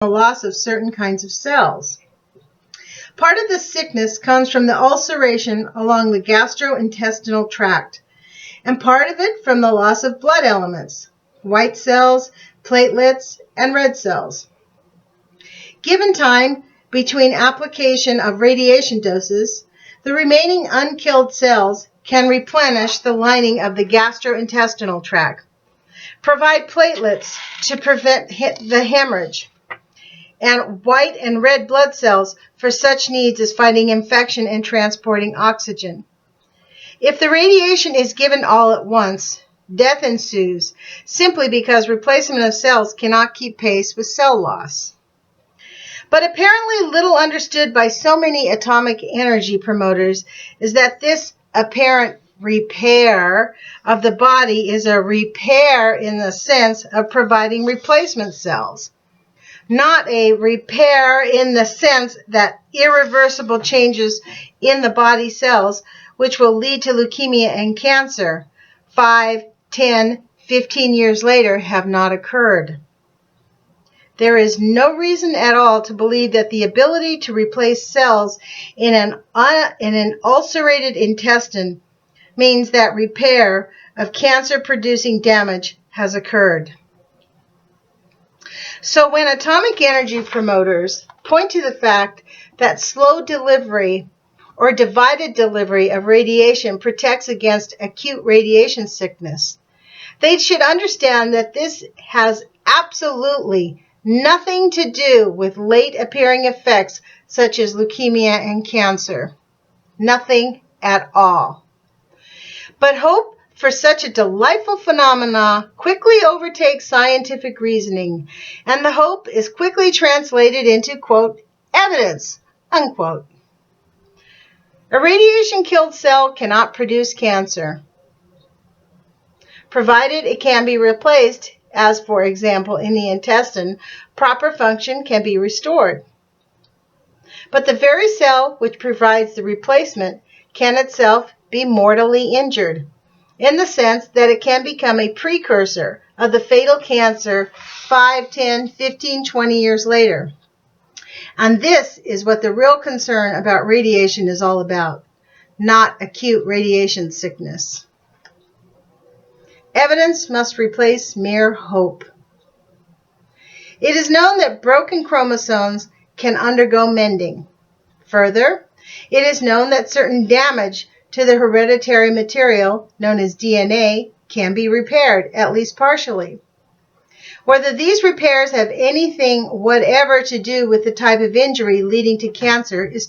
the loss of certain kinds of cells. Part of the sickness comes from the ulceration along the gastrointestinal tract, and part of it from the loss of blood elements, white cells, platelets, and red cells. Given time between application of radiation doses, the remaining unkilled cells can replenish the lining of the gastrointestinal tract, provide platelets to prevent the hemorrhage, and white and red blood cells for such needs as fighting infection and transporting oxygen. If the radiation is given all at once, death ensues simply because replacement of cells cannot keep pace with cell loss. But apparently little understood by so many atomic energy promoters is that this apparent repair of the body is a repair in the sense of providing replacement cells, not a repair in the sense that irreversible changes in the body cells, which will lead to leukemia and cancer 5, 10, 15 years later, have not occurred. There is no reason at all to believe that the ability to replace cells in an ulcerated intestine means that repair of cancer-producing damage has occurred. So when atomic energy promoters point to the fact that slow delivery or divided delivery of radiation protects against acute radiation sickness, they should understand that this has absolutely nothing to do with late appearing effects such as leukemia and cancer. Nothing at all. But hope for such a delightful phenomena quickly overtakes scientific reasoning, and the hope is quickly translated into, quote, evidence, unquote. A radiation-killed cell cannot produce cancer, provided it can be replaced, as for example in the intestine, proper function can be restored. But the very cell which provides the replacement can itself be mortally injured, in the sense that it can become a precursor of the fatal cancer 5, 10, 15, 20 years later. And this is what the real concern about radiation is all about, not acute radiation sickness. Evidence must replace mere hope. It is known that broken chromosomes can undergo mending. Further, it is known that certain damage to the hereditary material, known as DNA, can be repaired, at least partially. Whether these repairs have anything whatever to do with the type of injury leading to cancer is